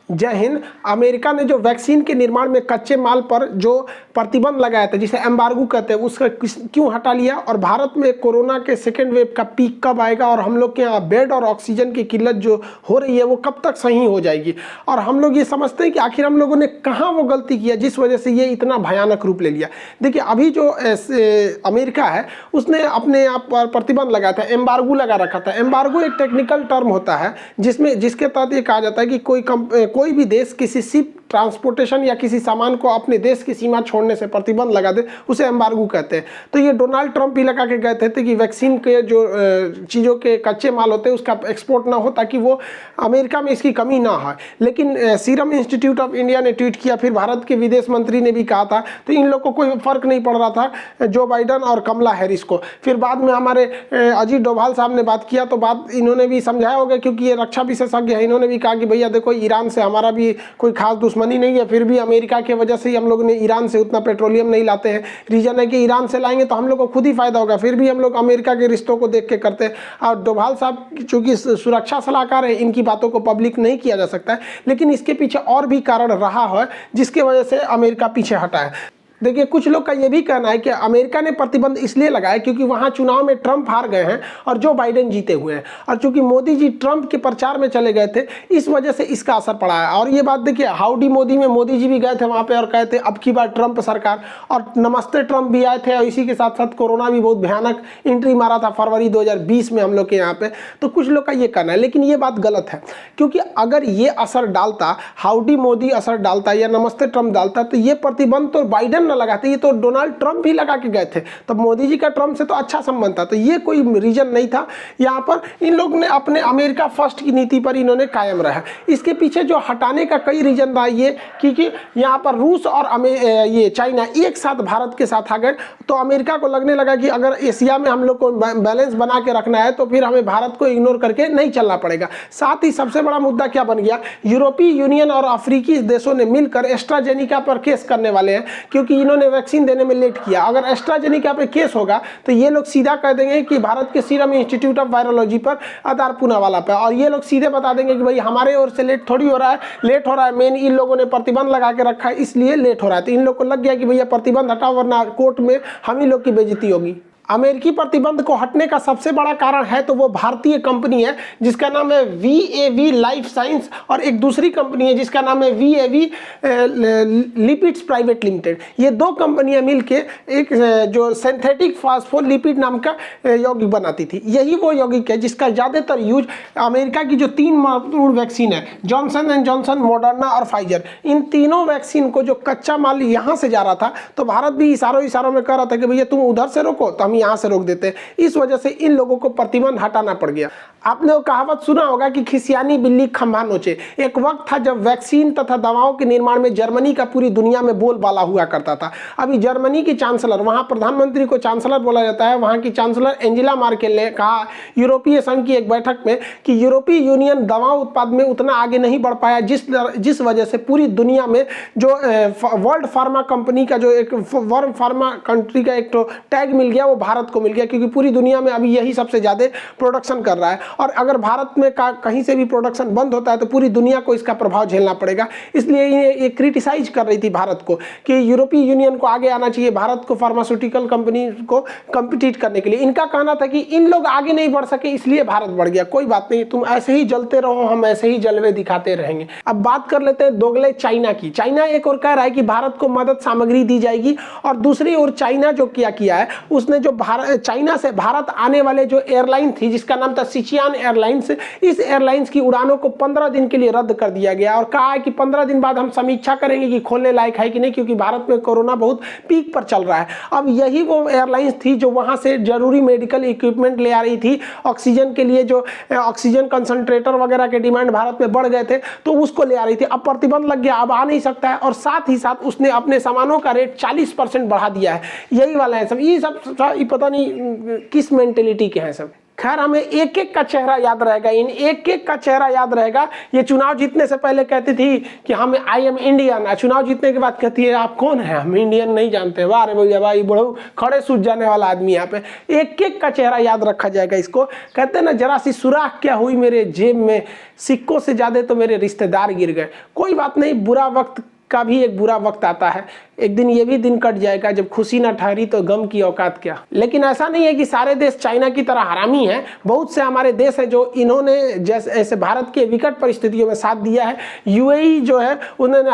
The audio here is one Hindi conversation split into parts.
जय हिंद। अमेरिका ने जो वैक्सीन के निर्माण में कच्चे माल पर जो प्रतिबंध लगाया था, जिसे एम्बार्गो कहते हैं, उसका क्यों हटा लिया? और भारत में कोरोना के सेकेंड वेव का पीक कब आएगा? और हम लोग के यहाँ बेड और ऑक्सीजन की किल्लत जो हो रही है वो कब तक सही हो जाएगी? और हम लोग ये समझते हैं कि आखिर हम लोगों ने कहाँ वो गलती किया जिस वजह से ये इतना भयानक रूप ले लिया। देखिए, अभी जो अमेरिका है उसने अपने आप पर प्रतिबंध लगाया था, एम्बार्गो लगा रखा था। एम्बार्गो एक टेक्निकल टर्म होता है जिसके तहत ये कहा जाता है कि कोई भी देश किसी शिप ट्रांसपोर्टेशन या किसी सामान को अपने देश की सीमा छोड़ने से प्रतिबंध लगा दे, उसे एम्बार्गो कहते हैं। तो ये डोनाल्ड ट्रंप भी लगा के गए थे कि वैक्सीन के जो चीज़ों के कच्चे माल होते हैं उसका एक्सपोर्ट ना हो, ताकि वो अमेरिका में इसकी कमी ना हो। लेकिन सीरम इंस्टीट्यूट ऑफ इंडिया ने ट्वीट किया, फिर भारत के विदेश मंत्री ने भी कहा था, तो इन लोगों को कोई फर्क नहीं पड़ रहा था, जो बाइडन और कमला हैरिस को। फिर बाद में हमारे अजीत डोभाल साहब ने बात किया, तो बात इन्होंने भी समझाया होगा, क्योंकि ये रक्षा विशेषज्ञ है। इन्होंने भी कहा कि भैया देखो, ईरान से हमारा भी कोई खास दुश्मनी नहीं है, फिर भी अमेरिका की वजह से ही हम लोग ने ईरान से उतना पेट्रोलियम नहीं लाते हैं। रीजन है कि ईरान से लाएंगे तो हम लोग को खुद ही फायदा होगा, फिर भी हम लोग अमेरिका के रिश्तों को देख के करते हैं। और डोभाल साहब चूंकि सुरक्षा सलाहकार है, इनकी बातों को पब्लिक नहीं किया जा सकता है, लेकिन इसके पीछे और भी कारण रहा है जिसकी वजह से अमेरिका पीछे हटा है। देखिए, कुछ लोग का यह भी कहना है कि अमेरिका ने प्रतिबंध इसलिए लगाया क्योंकि वहां चुनाव में ट्रंप हार गए हैं और जो बाइडेन जीते हुए हैं, और चूंकि मोदी जी ट्रंप के प्रचार में चले गए थे, इस वजह से इसका असर पड़ा है। और ये बात देखिए, हाउडी मोदी में मोदी जी भी गए थे वहां पे और कहते अब की बार ट्रंप सरकार, और नमस्ते ट्रंप भी आए थे, और इसी के साथ साथ कोरोना भी बहुत भयानक एंट्री मारा था फरवरी 2020 में हम लोग के यहाँ पे। तो कुछ लोग का ये कहना है, लेकिन ये बात गलत है, क्योंकि अगर ये असर डालता, हाउडी मोदी असर डालता या नमस्ते ट्रंप डालता, तो ये प्रतिबंध तो बाइडेन न लगाते, ये तो डोनाल्ड ट्रंप ही लगा के गए थे। तब मोदी जी का ट्रंप से तो अच्छा संबंध था, तो ये कोई रीजन नहीं था। यहाँ पर इन लोग ने अपने अमेरिका फर्स्ट की नीति पर इन्होंने कायम रहा। इसके पीछे जो हटाने का कई रीजन रहा, ये क्योंकि यहाँ पर रूस और ये चाइना एक साथ भारत के साथ आ गए, तो अमेरिका को लगने लगा कि अगर एशिया में हम लोग को बैलेंस बना के रखना है तो फिर हमें भारत को इग्नोर करके नहीं चलना पड़ेगा। साथ ही सबसे बड़ा मुद्दा क्या बन गया, यूरोपीय यूनियन और अफ्रीकी देशों ने मिलकर एस्ट्राजेनिका पर केस करने वाले हैं, क्योंकि इन्होंने वैक्सीन देने में लेट किया। अगर एस्ट्राजेनिका पे केस होगा तो ये लोग सीधा कह देंगे कि भारत के सीरम इंस्टीट्यूट ऑफ वायरोलॉजी पर, आधार पूनावाला पे, और ये लोग सीधे बता देंगे कि भाई हमारे ओर से लेट थोड़ी हो रहा है, लेट हो रहा है, मेन इन लोगों ने प्रतिबंध लगा के रखा है इसलिए लेट हो रहा है। तो इन लोग को लग गया कि भैया प्रतिबंध हटाओ, वरना कोर्ट में हम ही लोग की बेइज्जती होगी। अमेरिकी प्रतिबंध को हटने का सबसे बड़ा कारण है तो वो भारतीय कंपनी है जिसका नाम है VAV लाइफ साइंस, और एक दूसरी कंपनी है जिसका नाम है VAV लिपिड्स प्राइवेट लिमिटेड। ये दो कंपनियां मिलके एक जो सिंथेटिक फास्फोलिपिड नाम का यौगिक बनाती थी। यही वो यौगिक है जिसका ज़्यादातर यूज अमेरिका की जो 3 महत्वपूर्ण वैक्सीन है, जॉनसन एंड जॉनसन, मॉडर्ना और फाइजर, इन तीनों वैक्सीन को जो कच्चा माल यहाँ से जा रहा था, तो भारत भी इशारों में कह रहा था कि भैया तुम उधर से रोको तो हम यहाँ से रोक देते हैं। इस वजह से इन लोगों को प्रतिबंध हटाना पड़ गया। आपने वो कहावत सुना होगा कि खिसियानी बिल्ली खंभा नोचे। एक वक्त था जब वैक्सीन तथा दवाओं के निर्माण में जर्मनी का पूरी दुनिया में बोलबाला हुआ करता था। अभी जर्मनी की चांसलर, वहां प्रधानमंत्री को चांसलर बोला जाता है, वहां की चांसलर एंजेला मार्केल ने कहा यूरोपीय संघ की एक बैठक में कि यूरोपीय यूनियन दवा उत्पाद में उतना आगे नहीं बढ़ पाया जिस वजह से पूरी दुनिया में जो वर्ल्ड फार्मा कंपनी का जो एक वर्ल्ड फार्मा कंट्री का एक टैग मिल गया, वो भारत को मिल गया, क्योंकि पूरी दुनिया में अभी यही सबसे ज़्यादा प्रोडक्शन कर रहा है। और अगर भारत में कहीं से भी प्रोडक्शन बंद होता है तो पूरी दुनिया को इसका प्रभाव झेलना पड़ेगा। इसलिए ये क्रिटिसाइज कर रही थी भारत को कि यूरोपीय यूनियन को आगे आना चाहिए भारत को फार्मास्यूटिकल कंपनी को कम्पिटिट करने के लिए। इनका कहना था कि इन लोग आगे नहीं बढ़ सके इसलिए भारत बढ़ गया। कोई बात नहीं, तुम ऐसे ही जलते रहो, हम ऐसे ही जलवे दिखाते रहेंगे। अब बात कर लेते हैं दोगले चाइना की। चाइना एक और कह रहा है कि भारत को मदद सामग्री दी जाएगी, और दूसरी ओर चाइना जो क्या किया है, उसने जो चाइना से भारत आने वाले जो एयरलाइन थी जिसका नाम था सिचियान एयरलाइंस, इस एयरलाइंस की उड़ानों को 15 दिन के लिए रद्द कर दिया गया, और कहा है कि 15 दिन बाद हम समीक्षा करेंगे कि खोलने लायक है कि नहीं, क्योंकि भारत में कोरोना बहुत पीक पर चल रहा है। अब यही वो एयरलाइंस थी जो वहां से जरूरी मेडिकल इक्विपमेंट ले आ रही थी, ऑक्सीजन के लिए जो ऑक्सीजन कंसंट्रेटर वगैरह के डिमांड भारत में बढ़ गए थे, तो उसको ले आ रही थी। अब प्रतिबंध लग गया, अब आ नहीं सकता है, और साथ ही साथ उसने अपने सामानों का रेट 40% बढ़ा दिया है। यही वाला है सब, ये सब पता नहीं किस मेंटेलिटी के हैं सब। खैर हमें एक एक का चेहरा याद रहेगा, इन एक एक का चेहरा याद रहेगा। ये चुनाव जीतने से पहले कहती थी कि हम आई एम इंडियन, चुनाव जीतने के बाद कहती है आप कौन है, हम इंडियन नहीं जानते। वाह रे भैया भाई, बड़ो खड़े सूझ जाने वाला आदमी यहाँ पे। एक एक का चेहरा याद रखा जाएगा इसको। कहते हैं ना, जरा सी सुराख क्या हुई मेरे जेब में, सिक्कों से ज्यादा तो मेरे रिश्तेदार गिर गए। कोई बात नहीं, बुरा वक्त का भी एक बुरा वक्त आता है, एक दिन ये भी दिन कट जाएगा जब खुशी ना ठहरी तो गम की औकात क्या। लेकिन ऐसा नहीं है कि सारे देश चाइना की तरह हरामी हैं। बहुत से हमारे देश हैं जो इन्होंने जैसे ऐसे भारत के विकट परिस्थितियों में साथ दिया है। यूएई जो है उन्होंने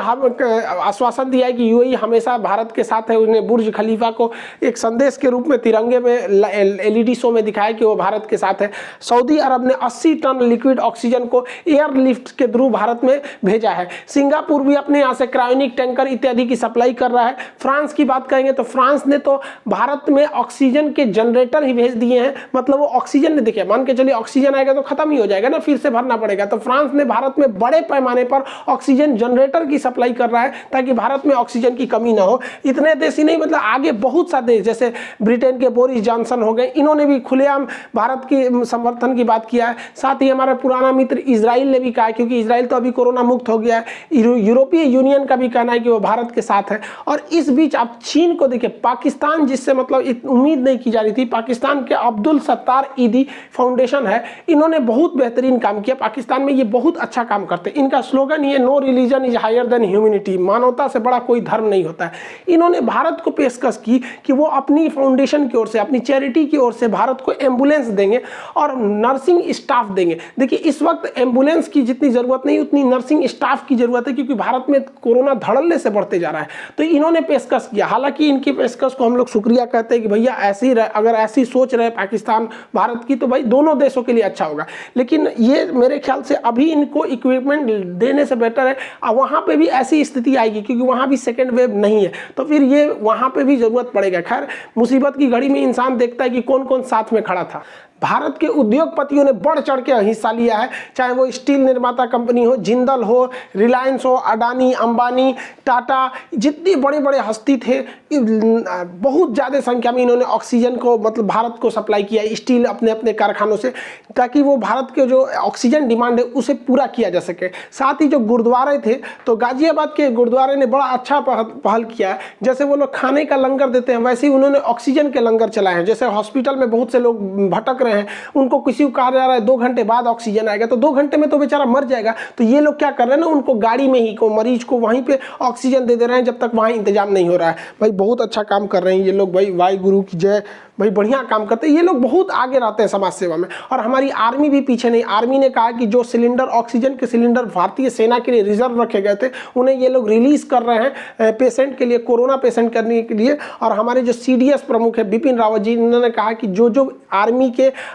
आश्वासन दिया है कि यूएई हमेशा भारत के साथ है। उन्हें बुर्ज खलीफा को एक संदेश के रूप में तिरंगे में एलईडी शो में दिखाया कि वो भारत के साथ है। सऊदी अरब ने 80 टन लिक्विड ऑक्सीजन को एयरलिफ्ट के थ्रू भारत में भेजा है। सिंगापुर भी अपने यहाँ से क्रायोनिक टैंकर इत्यादि की सप्लाई कर रहा है। फ्रांस की बात करेंगे तो फ्रांस ने तो भारत में ऑक्सीजन के जनरेटर ही भेज दिए हैं। मतलब वो ऑक्सीजन ने, देखिए मान के चलिए ऑक्सीजन आएगा तो खत्म ही हो जाएगा ना, फिर से भरना पड़ेगा। तो फ्रांस ने भारत में बड़े पैमाने पर ऑक्सीजन जनरेटर की सप्लाई कर रहा है ताकि भारत में ऑक्सीजन की कमी ना हो। इतने देश ही नहीं, मतलब आगे बहुत सा देश जैसे ब्रिटेन के बोरिस जॉनसन हो गए, इन्होंने भी खुलेआम भारत की समर्थन की बात किया है। साथ ही हमारा पुराना मित्र इजराइल ने भी कहा, क्योंकि इजराइल तो अभी कोरोना मुक्त हो गया है। यूरोपीय यूनियन का भी कहना है कि वो भारत के साथ है। और इस बीच आप चीन को देखिए, पाकिस्तान जिससे मतलब उम्मीद नहीं की जा रही थी, पाकिस्तान के अब्दुल सत्तार ईदी फाउंडेशन है, इन्होंने बहुत बेहतरीन काम किया। पाकिस्तान में ये बहुत अच्छा काम करते हैं। इनका स्लोगन ये no religion is higher than humanity, मानवता से बड़ा कोई धर्म नहीं होता है। इन्होंने भारत को पेशकश की कि वो अपनी फाउंडेशन की ओर से, अपनी चैरिटी की ओर से भारत को एम्बुलेंस देंगे और नर्सिंग स्टाफ देंगे। देखिए इस वक्त एम्बुलेंस की जितनी जरूरत नहीं उतनी नर्सिंग स्टाफ की जरूरत है, क्योंकि भारत में कोरोना धड़ल्ले से बढ़ते जा रहा है। तो इन्होंने पेशकश किया। हालांकि इनकी पेशकश को हम लोग शुक्रिया कहते हैं कि भैया ऐसी अगर ऐसी सोच रहे पाकिस्तान भारत की, तो भाई दोनों देशों के लिए अच्छा होगा। लेकिन ये मेरे ख्याल से अभी इनको इक्विपमेंट देने से बेटर है, वहाँ पे भी ऐसी स्थिति आएगी क्योंकि वहाँ भी सेकेंड वेव नहीं है, तो फिर ये वहाँ पे भी जरूरत पड़ेगा। खैर मुसीबत की घड़ी में इंसान देखता है कि कौन कौन साथ में खड़ा था। भारत के उद्योगपतियों ने बढ़ चढ़ के हिस्सा लिया है, चाहे वो स्टील निर्माता कंपनी हो, जिंदल हो, रिलायंस हो, अडानी, अंबानी, टाटा, जितनी बड़े बड़े हस्ती थे, बहुत ज़्यादा संख्या में इन्होंने ऑक्सीजन को मतलब भारत को सप्लाई किया है, स्टील अपने अपने कारखानों से, ताकि वो भारत के जो ऑक्सीजन डिमांड है उसे पूरा किया जा सके। साथ ही जो गुरुद्वारे थे, तो गाजियाबाद के गुरुद्वारे ने बड़ा अच्छा पहल किया है। जैसे वो लोग खाने का लंगर देते हैं, वैसे ही उन्होंने ऑक्सीजन के लंगर चलाए हैं। जैसे हॉस्पिटल में बहुत से लोग भटक रहे हैं, उनको किसी को कहा जा रहा है 2 घंटे बाद ऑक्सीजन आएगा, तो 2 घंटे में तो बेचारा मर जाएगा। तो ये लोग क्या कर रहे हैं ना, उनको गाड़ी में ही को मरीज को वहीं पे ऑक्सीजन दे रहे हैं जब तक वहाँ इंतजाम नहीं हो रहा है। भाई बहुत अच्छा काम कर रहे हैं ये लोग, भाई वाहे गुरु की जय, भाई बढ़िया काम करते हैं ये लोग, बहुत आगे रहते हैं समाज सेवा में। और हमारी आर्मी भी पीछे नहीं। आर्मी ने कहा कि जो सिलेंडर, ऑक्सीजन के सिलेंडर भारतीय सेना के लिए रिजर्व रखे गए थे, उन्हें ये लोग रिलीज कर रहे हैं पेशेंट के लिए, कोरोना पेशेंट करने के लिए। और हमारे जो CDS प्रमुख है बिपिन रावत जी, उन्होंने कहा कि जो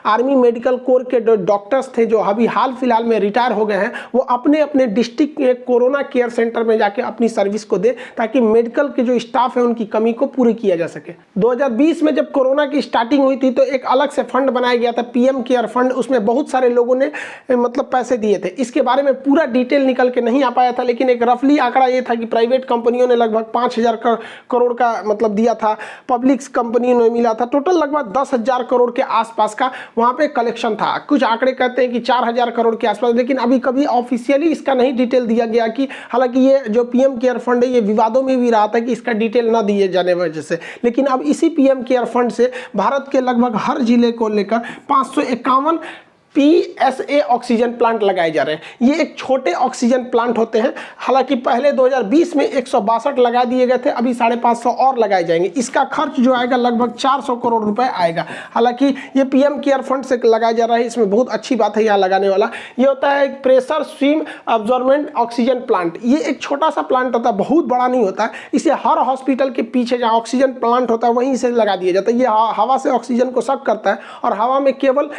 आर्मी मेडिकल कोर के जो डॉक्टर्स थे जो अभी हाल फिलहाल में रिटायर हो गए हैं, वो अपने अपने डिस्ट्रिक्ट के कोरोना केयर सेंटर में जाके अपनी सर्विस को दे, ताकि मेडिकल के जो स्टाफ है उनकी कमी को पूरी किया जा सके। 2020 में जब कोरोना की स्टार्टिंग हुई थी तो एक अलग से फंड बनाया गया था, PM केयर फंड। उसमें बहुत सारे लोगों ने मतलब पैसे दिए थे। इसके बारे में पूरा डिटेल निकल के नहीं आ पाया था, लेकिन एक रफली आंकड़ा ये था कि प्राइवेट कंपनियों ने लगभग 5000 करोड़ का मतलब दिया था, पब्लिक कंपनियों ने मिला था, टोटल लगभग 10,000 करोड़ के आसपास का वहाँ पे कलेक्शन था। कुछ आंकड़े कहते हैं कि 4000 करोड़ के आसपास, लेकिन अभी कभी ऑफिशियली इसका नहीं डिटेल दिया गया कि, हालांकि ये जो PM केयर फंड है ये विवादों में भी रहा था कि इसका डिटेल न दिए जाने वजह से। लेकिन अब इसी PM केयर फंड से भारत के लगभग हर जिले को लेकर 551 PSA ऑक्सीजन प्लांट लगाए जा रहे हैं। ये एक छोटे ऑक्सीजन प्लांट होते हैं। हालांकि पहले 2020 में 162 लगा दिए गए थे, अभी 550 और लगाए जाएंगे। इसका खर्च जो आएगा लगभग 400 करोड़ रुपए आएगा। हालांकि ये PM केयर फंड से लगाया जा रहा है, इसमें बहुत अच्छी बात है यहाँ लगाने वाला। ये होता है एक pressure swim absorbent oxygen plant. ये एक छोटा सा प्लांट होता है, बहुत बड़ा नहीं होता है। इसे हर हॉस्पिटल के पीछे जहाँ ऑक्सीजन प्लांट होता है वहीं से लगा दिया जाता है। ये हवा से ऑक्सीजन को सक करता है और हवा में केवल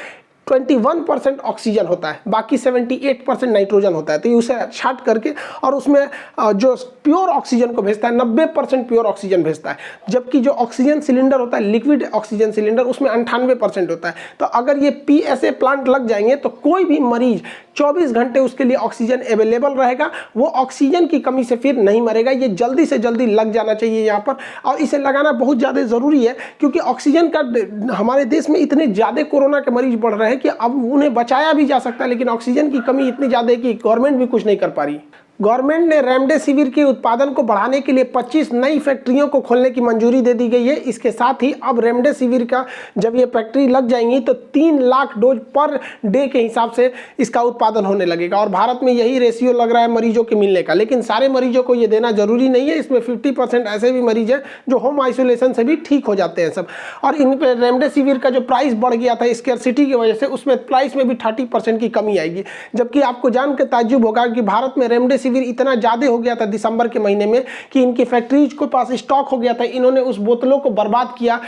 21% ऑक्सीजन होता है, बाकी 78% नाइट्रोजन होता है। तो ये उसे छाट करके और उसमें जो प्योर ऑक्सीजन को भेजता है 90% प्योर ऑक्सीजन भेजता है। जबकि जो ऑक्सीजन सिलेंडर होता है, लिक्विड ऑक्सीजन सिलेंडर, उसमें 98% होता है। तो अगर ये PSA प्लांट लग जाएंगे तो कोई भी मरीज 24 घंटे उसके लिए ऑक्सीजन अवेलेबल रहेगा, वो ऑक्सीजन की कमी से फिर नहीं मरेगा। ये जल्दी से जल्दी लग जाना चाहिए यहाँ पर, और इसे लगाना बहुत ज़्यादा ज़रूरी है, क्योंकि ऑक्सीजन का हमारे देश में इतने ज़्यादा कोरोना के मरीज बढ़ रहे हैं कि अब उन्हें बचाया भी जा सकता है, लेकिन ऑक्सीजन की कमी इतनी ज़्यादा है कि गवर्नमेंट भी कुछ नहीं कर पा रही। गवर्नमेंट ने रेमडेसिविर के उत्पादन को बढ़ाने के लिए 25 नई फैक्ट्रियों को खोलने की मंजूरी दे दी गई है। इसके साथ ही अब रेमडेसिविर का जब ये फैक्ट्री लग जाएंगी तो 3 लाख डोज पर डे के हिसाब से इसका उत्पादन होने लगेगा, और भारत में यही रेशियो लग रहा है मरीजों के मिलने का। लेकिन सारे मरीजों को ये देना जरूरी नहीं है, इसमें 50% ऐसे भी मरीज हैं जो होम आइसोलेशन से भी ठीक हो जाते हैं सब। और इन पर रेमडेसिविर का जो प्राइस बढ़ गया था स्कैर्सिटी की वजह से, उसमें प्राइस में भी 30% की कमी आएगी। जबकि आपको जान के ताज्जुब होगा कि भारत में रेमडेसिविर इतना ज्यादा हो गया था दिसंबर के महीने में कि इनकी फैक्ट्रीज के पास स्टॉक हो गया था, इन्होंने उस बोतलों को बर्बाद किया,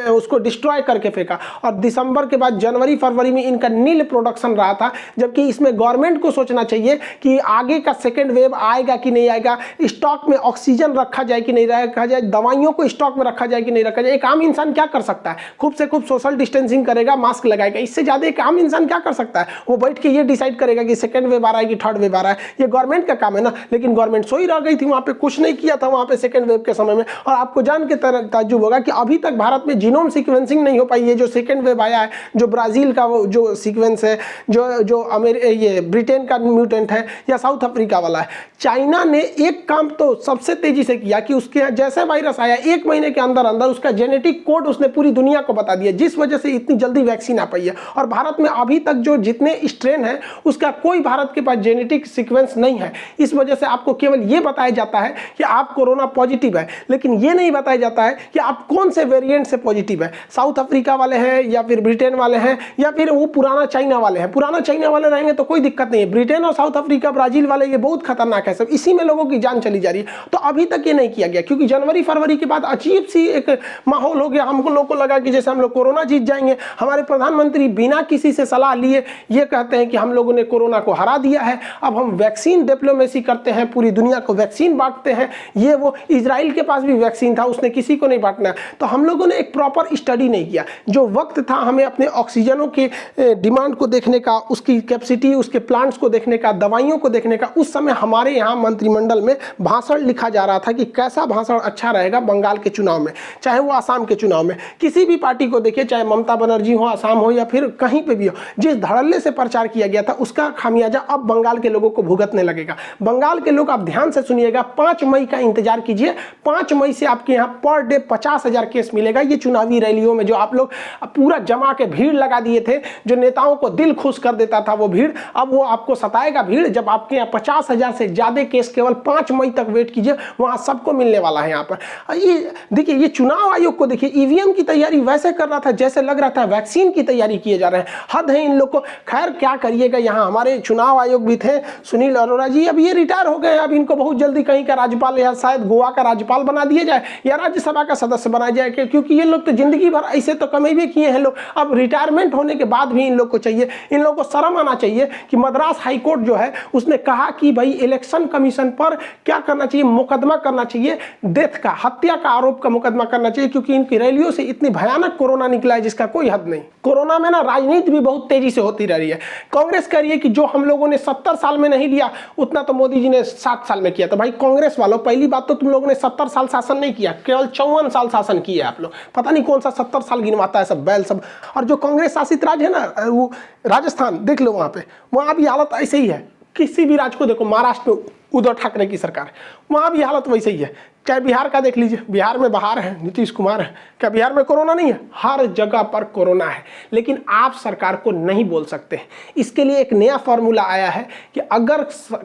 उसको डिस्ट्रॉय करके फेंका, और दिसंबर के बाद जनवरी फरवरी में इनका नील प्रोडक्शन रहा था। जबकि इसमें गवर्नमेंट को सोचना चाहिए कि आगे का सेकेंड वेव आएगा कि नहीं आएगा, स्टॉक में ऑक्सीजन रखा जाए कि नहीं रखा जाए, दवाइयों को स्टॉक में रखा जाए कि नहीं रखा जाए। एक आम इंसान क्या कर सकता है? खूब से खूब सोशल डिस्टेंसिंग करेगा, मास्क लगाएगा, इससे ज्यादा एक आम इंसान क्या कर सकता है? वो बैठ के ये डिसाइड करेगा कि सेकेंड वेव आ रहा है कि थर्ड वेव आ रहा है, ये गवर्नमेंट का काम है ना। लेकिन गवर्नमेंट सोई रह गई थी, वहां पे कुछ नहीं किया था वहां पे सेकेंड वेव के समय में। और आपको जान के ताज्जुब होगा कि अभी तक भारत में जीनोम सीक्वेंसिंग नहीं हो पाई है। जो सेकेंड वेव आया है, जो ब्राजील का जो सीक्वेंस है, जो ये ब्रिटेन का म्यूटेंट है, या साउथ अफ्रीका वाला है, चाइना ने एक काम तो सबसे तेजी से किया कि उसके यहाँ जैसे वायरस आया 1 महीने के अंदर अंदर उसका जेनेटिक कोड उसने पूरी दुनिया को बता दिया, जिस वजह से इतनी जल्दी वैक्सीन आ पाई है। और भारत में अभी तक जो जितने स्ट्रेन है उसका कोई भारत के पास जेनेटिक सीक्वेंस नहीं है। इस वजह से आपको केवल ये बताया जाता है कि आप कोरोना पॉजिटिव है, लेकिन ये नहीं बताया जाता है कि आप कौन से वेरिएंट से पॉजिटिव है। साउथ अफ्रीका वाले हैं, या फिर ब्रिटेन वाले हैं, या फिर वो पुराना चाइना वाले हैं। पुराना चाइना वाले रहेंगे तो कोई दिक्कत नहीं है, ब्रिटेन और साउथ अफ्रीका ब्राजील वाले ये बहुत खतरनाक है सब, इसी में लोगों की जान चली जा रही है। तो अभी तक ये नहीं किया गया, क्योंकि जनवरी फरवरी के बाद अजीब सी एक माहौल हो गया। हम लोगों को लगा कि जैसे हम लोग कोरोना जीत जाएंगे। हमारे प्रधानमंत्री बिना किसी से सलाह लिए ये कहते हैं कि हम लोगों ने कोरोना को हरा दिया है, अब हम वैक्सीन डिप्लोमेसी करते हैं, पूरी दुनिया को वैक्सीन बांटते हैं। ये वो इजराइल के पास भी वैक्सीन था, उसने किसी को नहीं बांटना। तो हम लोगों ने एक प्रॉपर स्टडी नहीं किया। जो वक्त था हमें अपने ऑक्सीजनों के डिमांड को देखने का, उसकी कैपेसिटी, उसके प्लांट्स को देखने का, दवाइयों को देखने का, उस समय हमारे यहाँ मंत्रिमंडल में भाषण लिखा जा रहा था कि कैसा भाषण अच्छा रहेगा बंगाल के चुनाव में, चाहे वो आसाम के चुनाव में। किसी भी पार्टी को देखिए, चाहे ममता बनर्जी हो, आसाम हो, या फिर कहीं पे भी हो, जिस धड़ल्ले से प्रचार किया गया था उसका खामियाजा अब बंगाल के लोगों को भुगतने लगेगा। बंगाल के लोग आप ध्यान से सुनिएगा, 5 मई का इंतजार कीजिए। 5 मई से आपके यहाँ पर डे 50,000 केस मिलेगा। ये चुनावी रैलियों में जो आप लोग पूरा जमा के भीड़ लगा दिए थे, जो नेताओं को दिल खुश कर देता था वो भीड़, अब वो आपको सताएगा भीड़। जब आपके यहाँ 50,000 से ज्यादा केस केवल 5 मई तक वेट कीजिए, वहां सबको मिलने वाला है। यहाँ पर ये देखिए, ये चुनाव आयोग को देखिए, ईवीएम की तैयारी वैसे कर रहा था जैसे लग रहा था वैक्सीन की तैयारी किए जा रहे हैं। हद है इन लोग को। खैर क्या करिएगा, यहाँ हमारे चुनाव आयोग भी थे, सुनील अरोड़ा जी, अब ये रिटायर हो गए। अब इनको बहुत जल्दी कहीं का राज्यपाल या शायद गोवा का राज्यपाल बना दिया जाए, या राज्यसभा का सदस्य बनाया जाए, क्योंकि ये लोग तो जिंदगी भर ऐसे तो कमेबे किए हैं लोग। अब रिटायरमेंट होने के बाद भी इन लोग को चाहिए, इन लोगों को शर्म आना चाहिए कि मद्रास हाईकोर्ट जो है उसने कहा कि भाई इलेक्शन कमीशन पर क्या करना चाहिए, मुकदमा करना चाहिए, डेथ का, हत्या का आरोप का मुकदमा करना चाहिए, क्योंकि इनकी रैलियों से इतनी भयानक कोरोना निकला है जिसका कोई हद नहीं। कोरोना में ना राजनीति भी बहुत तेजी से होती रह रही है। कांग्रेस कह रही है कि जो हम लोगों ने 70 साल में नहीं लिया उतना तो मोदी जी ने 7 साल में किया। तो भाई कांग्रेस वालों, पहली बात तो तुम लोगों ने 70 साल शासन नहीं किया, केवल 54 साल शासन किया आप लोग। पता नहीं कौन सा 70 साल गिनवाता है सब बैल सब। और जो कांग्रेस शासित राज्य है ना, वो राजस्थान देख लो, वहां पे वहां भी हालत ऐसे ही है। किसी भी राज्य को देखो, महाराष्ट्र में उद्धव ठाकरे की सरकार, वहां भी हालत वैसे ही है। चाहे बिहार का देख लीजिए, बिहार में बहार है, नीतीश कुमार है, क्या बिहार में कोरोना नहीं है? हर जगह पर कोरोना है। लेकिन आप सरकार को नहीं बोल सकते। इसके लिए एक नया फॉर्मूला आया है कि अगर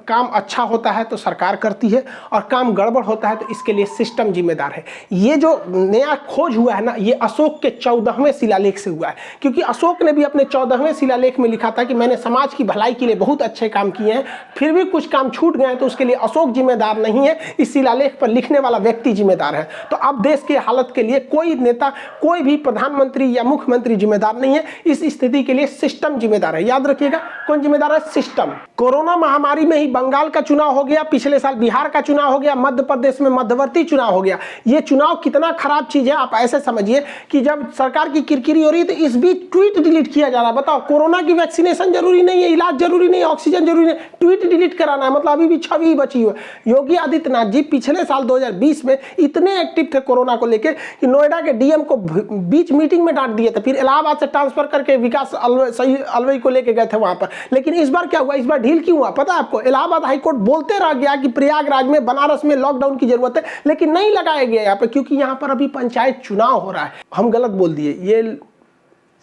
काम अच्छा होता है तो सरकार करती है, और काम गड़बड़ होता है तो इसके लिए सिस्टम जिम्मेदार है। ये जो नया खोज हुआ है ना, ये अशोक के 14वें शिलालेख से हुआ है। क्योंकि अशोक ने भी अपने 14वें शिलालेख में लिखा था कि मैंने समाज की भलाई के लिए बहुत अच्छे काम किए हैं, फिर भी कुछ काम छूट गए हैं तो उसके लिए अशोक जिम्मेदार नहीं है। इस शिलालेख पर लिखने वाला व्यक्ति जिम्मेदार है। तो अब देश की हालत के लिए कोई नेता, कोई भी प्रधानमंत्री या मुख्यमंत्री जिम्मेदार नहीं है। इस स्थिति के लिए सिस्टम जिम्मेदार है। याद रखिएगा, कौन जिम्मेदार है? सिस्टम। कोरोना महामारी में ही बंगाल का चुनाव हो गया, पिछले साल बिहार का चुनाव हो गया, मध्य प्रदेश में मध्यवर्ती चुनाव हो गया। ये चुनाव कितना खराब चीज है आप ऐसे समझिए कि जब सरकार की किरकिरी हो रही है तो इस बीच ट्वीट डिलीट किया जा रहा है। बताओ, कोरोना की वैक्सीनेशन जरूरी नहीं है, इलाज जरूरी नहीं है, ऑक्सीजन जरूरी नहीं, ट्वीट डिलीट कराना है, मतलब अभी भी छवि बची हुई है। योगी आदित्यनाथ जी पिछले साल 2020 में इतने एक्टिव थे कोरोना को लेकर कि नोएडा के डीएम को बीच मीटिंग में डांट दिए थे, फिर इलाहाबाद से ट्रांसफर करके विकास अलवई को लेके गए थे वहां पर। लेकिन इस बार क्या हुआ? इस बार ढील क्यों हुआ पता है आपको? इलाहाबाद हाईकोर्ट बोलते रह गया कि प्रयागराज में, बनारस में लॉकडाउन की जरूरत है, लेकिन नहीं लगाया गया यहाँ पर, क्योंकि यहाँ पर अभी पंचायत चुनाव हो रहा है। हम गलत बोल दिए, ये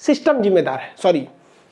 सिस्टम जिम्मेदार है। सॉरी,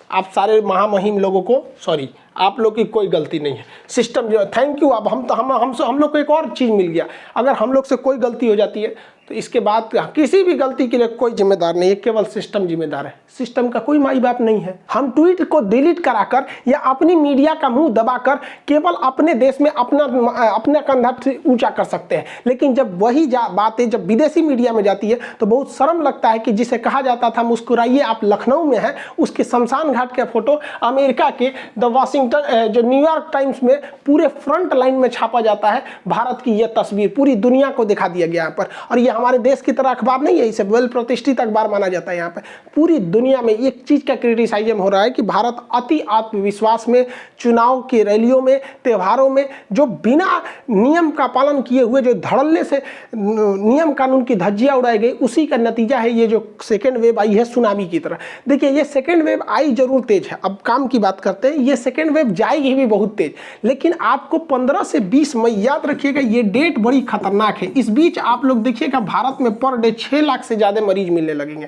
आप सारे महामहिम लोगों को सॉरी, आप लोग की कोई गलती नहीं है, सिस्टम जो। Thank you. अब हम लोग को एक और चीज़ मिल गया, अगर हम लोग से कोई गलती हो जाती है तो इसके बाद किसी भी गलती के लिए कोई जिम्मेदार नहीं है, केवल सिस्टम जिम्मेदार है। सिस्टम का कोई माई बाप नहीं है। हम ट्वीट को डिलीट कराकर या अपनी मीडिया का मुंह दबाकर केवल अपने देश में अपना कंधा ऊंचा कर सकते हैं, लेकिन जब वही बातें जब विदेशी मीडिया में जाती है तो बहुत शर्म लगता है कि जिसे कहा जाता था मुस्कुराइए आप लखनऊ में है, उसके शमशान घाट का फोटो अमेरिका के द वाशिंगटन जो न्यूयॉर्क टाइम्स में पूरे फ्रंट लाइन में छापा जाता है। भारत की यह तस्वीर पूरी दुनिया को दिखा दिया गया यहाँ पर। और ये हमारे देश की तरह अखबार नहीं है, इसे वेल प्रतिष्ठित अखबार माना जाता है। यहाँ पे पूरी दुनिया में एक चीज का क्रिटिसाइजम हो रहा है कि भारत अति आत्मविश्वास में, चुनाव की रैलियों में, त्योहारों में जो बिना नियम का पालन किए हुए जो धड़ल्ले से नियम कानून की धज्जियां उड़ाई गई, उसी का नतीजा है ये जो सेकेंड वेव आई है सुनामी की तरह। देखिए, ये सेकेंड वेव आई जरूर तेज है। अब काम की बात करते हैं, ये सेकेंड वेव जाएगी भी बहुत तेज, लेकिन आपको 15 से 20 मई याद रखिएगा, ये डेट बड़ी खतरनाक है। इस बीच आप लोग देखिएगा भारत में पर डे 6 लाख से ज्यादा मरीज मिलने लगेंगे,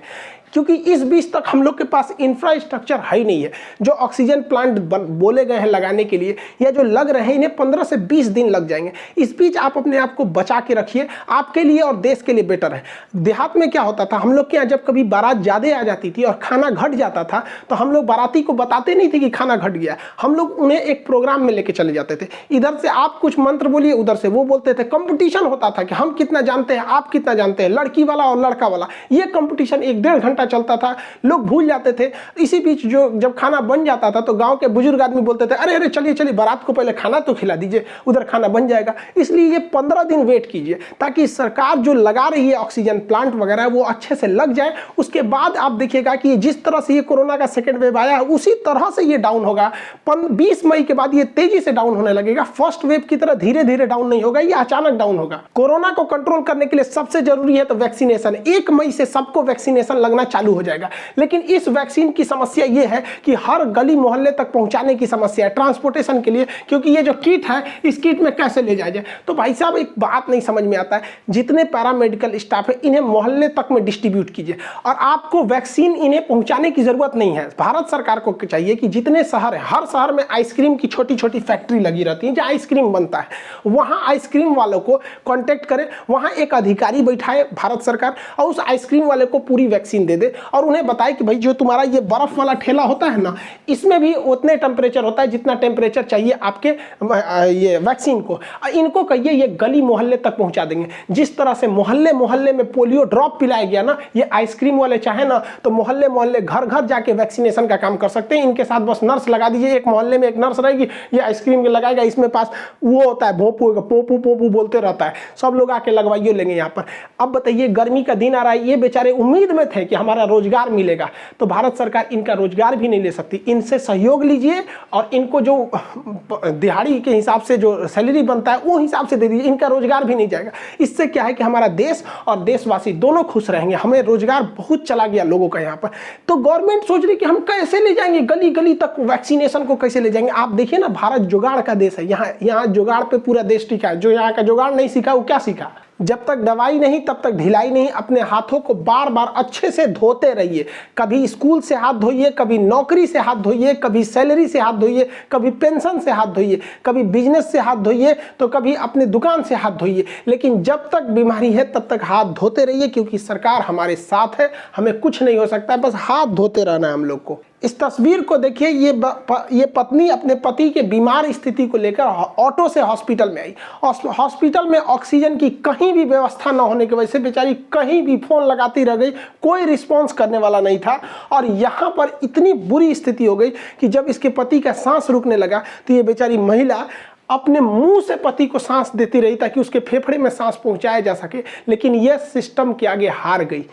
क्योंकि इस बीच तक हम लोग के पास इंफ्रास्ट्रक्चर है ही नहीं है। जो ऑक्सीजन प्लांट बोले गए हैं लगाने के लिए या जो लग रहे हैं, इन्हें 15 से 20 दिन लग जाएंगे। इस बीच आप अपने आप को बचा के रखिए, आपके लिए और देश के लिए बेटर है। देहात में क्या होता था, हम लोग के यहाँ जब कभी बारात ज़्यादा आ जाती थी और खाना घट जाता था तो हम लोग बाराती को बताते नहीं थे कि खाना घट गया, हम लोग उन्हें एक प्रोग्राम में लेके चले जाते थे। इधर से आप कुछ मंत्र बोलिए, उधर से वो बोलते थे। कंपटीशन होता था कि हम कितना जानते हैं, आप कितना जानते हैं, लड़की वाला और लड़का वाला। ये कंपटीशन 1-1.5 घंटा चलता था, लोग भूल जाते थे। इसी बीच जो जब खाना बन जाता था तो गांव के बुजुर्ग आदमी बोलते थे, अरे अरे चलिए चलिए बारात को पहले खाना तो खिला दीजिए, उधर खाना बन जाएगा। इसलिए ये 15 दिन वेट कीजिए ताकि सरकार जो लगा रही है ऑक्सीजन प्लांट वगैरह वो अच्छे से लग जाए। उसके बाद आप देखिएगा कि जिस तरह से ये कोरोना का सेकेंड वेव आया है उसी तरह से ये डाउन होगा। 20 मई के बाद ये तेजी से डाउन होने लगेगा। फर्स्ट वेव की तरह धीरे धीरे डाउन नहीं होगा, ये अचानक डाउन होगा। कोरोना को कंट्रोल करने के लिए सबसे जरूरी है तो वैक्सीनेशन। 1 मई से सबको वैक्सीनेशन लगना चालू हो जाएगा। लेकिन इस वैक्सीन की समस्या यह है कि हर गली मोहल्ले तक पहुंचाने की समस्या है, ट्रांसपोर्टेशन के लिए, क्योंकि ये जो किट है इस किट में कैसे ले जाया जाए। तो भाई साहब एक बात नहीं समझ में आता है, जितने पैरामेडिकल स्टाफ है इन्हें मोहल्ले तक में डिस्ट्रीब्यूट कीजिए और आपको वैक्सीन इन्हें पहुंचाने की जरूरत नहीं है। भारत सरकार को चाहिए कि जितने शहर है, हर शहर में आइसक्रीम की छोटी छोटी फैक्ट्री लगी रहती है जहाँ आइसक्रीम बनता है, वहाँ आइसक्रीम वालों को कॉन्टेक्ट करे, वहाँ एक अधिकारी बैठाए भारत सरकार और उस आइसक्रीम वाले को पूरी वैक्सीन दे दे और उन्हें बताए कि भाई जो तुम्हारा ये बर्फ वाला ठेला होता है ना, इसमें भी उतने टेम्परेचर होता है जितना टेम्परेचर चाहिए आपके ये वैक्सीन को। इनको कहिए ये गली मोहल्ले तक पहुंचा देंगे। जिस तरह से मोहल्ले मोहल्ले में पोलियो ड्रॉप पिलाया गया ना, ये आइसक्रीम वाले चाहे ना तो मोहल्ले मोहल्ले घर घर जाके वैक्सीनेशन का काम कर सकते हैं। इनके साथ बस नर्स लगा दीजिए, एक मोहल्ले में एक नर्स रहेगी, ये आइसक्रीम लगाएगा, इसमें पास वो होता है भोपू पोपू पोपू बोलते रहता है, सब लोग आके लगवाइए लेंगे यहाँ पर। अब बताइए गर्मी का दिन आ रहा है, ये बेचारे उम्मीद में थे कि हमारा रोजगार मिलेगा, तो भारत सरकार इनका रोजगार भी नहीं ले सकती। इनसे सहयोग लीजिए और इनको जो दिहाड़ी के हिसाब से जो सैलरी बनता है वो हिसाब से दे दीजिए, इनका रोजगार भी नहीं जाएगा। इससे क्या है कि हमारा देश और देशवासी दोनों खुश रहेंगे। हमें रोजगार बहुत चला गया लोगों का यहाँ पर, तो गवर्नमेंट सोच रही कि हम कैसे ले जाएंगे गली गली तक वैक्सीनेशन को, कैसे ले जाएंगे। आप देखिए ना, भारत जुगाड़ का देश है, यहाँ जुगाड़ पे पूरा देश टिका है। जो यहाँ का जुगाड़ नहीं सीखा वो क्या सीखा। जब तक दवाई नहीं तब तक ढिलाई नहीं। अपने हाथों को बार बार अच्छे से धोते रहिए। कभी स्कूल से हाथ धोइए, कभी नौकरी से हाथ धोइए, कभी सैलरी से हाथ धोइए, कभी पेंशन से हाथ धोइए, कभी बिजनेस से हाथ धोइए, तो कभी अपने दुकान से हाथ धोइए। लेकिन जब तक बीमारी है तब तक हाथ धोते रहिए, क्योंकि सरकार हमारे साथ है, हमें कुछ नहीं हो सकता, बस हाथ धोते रहना है हम लोग को। इस तस्वीर को देखिए, ये पत्नी अपने पति के बीमार स्थिति को लेकर ऑटो से हॉस्पिटल में आई। हॉस्पिटल में ऑक्सीजन की कहीं भी व्यवस्था न होने की वजह से बेचारी कहीं भी फ़ोन लगाती रह गई, कोई रिस्पॉन्स करने वाला नहीं था। और यहाँ पर इतनी बुरी स्थिति हो गई कि जब इसके पति का सांस रुकने लगा तो ये बेचारी महिला अपने मुंह से पति को सांस देती रही ताकि उसके फेफड़े में सांस पहुंचाया जा सके, लेकिन यह सिस्टम के आगे हार गई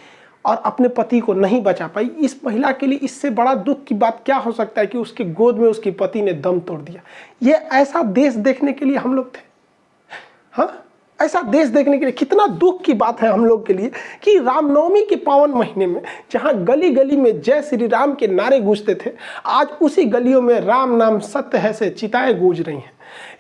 और अपने पति को नहीं बचा पाई। इस महिला के लिए इससे बड़ा दुख की बात क्या हो सकता है कि उसके गोद में उसके पति ने दम तोड़ दिया। ये ऐसा देश देखने के लिए हम लोग थे। हाँ, ऐसा देश देखने के लिए कितना दुख की बात है हम लोग के लिए कि रामनवमी के पावन महीने में जहाँ गली गली में जय श्री राम के नारे गूंजते थे, आज उसी गलियों में राम नाम सत्य है से चिताएं गूंज रही हैं।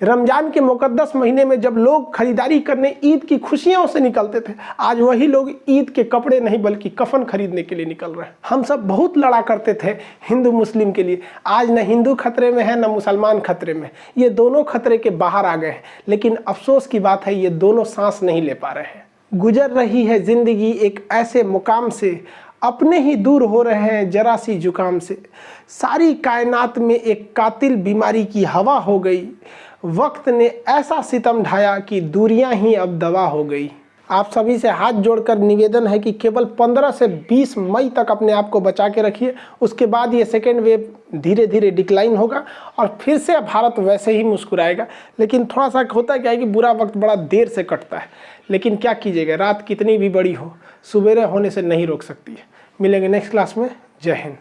रमजान के मुकद्दस महीने में जब लोग खरीदारी करने ईद की खुशियों से निकलते थे, आज वही लोग ईद के कपड़े नहीं बल्कि कफन खरीदने के लिए निकल रहे हैं। हम सब बहुत लड़ा करते थे हिंदू मुस्लिम के लिए, आज न हिंदू खतरे में है न मुसलमान खतरे में, ये दोनों खतरे के बाहर आ गए हैं। लेकिन अफसोस की बात है ये दोनों सांस नहीं ले पा रहे हैं। गुजर रही है जिंदगी एक ऐसे मुकाम से, अपने ही दूर हो रहे हैं जरा सी जुकाम से। सारी कायनात में एक कातिल बीमारी की हवा हो गई, वक्त ने ऐसा सितम ढाया कि दूरियां ही अब दवा हो गई। आप सभी से हाथ जोड़कर निवेदन है कि केवल 15 से 20 मई तक अपने आप को बचा के रखिए। उसके बाद ये सेकेंड वेव धीरे धीरे डिक्लाइन होगा और फिर से भारत वैसे ही मुस्कुराएगा। लेकिन थोड़ा सा होता क्या है कि बुरा वक्त बड़ा देर से कटता है, लेकिन क्या कीजिएगा, रात कितनी भी बड़ी हो, सुबेरे होने से नहीं रोक सकती है। मिलेंगे नेक्स्ट क्लास में। जय हिंद।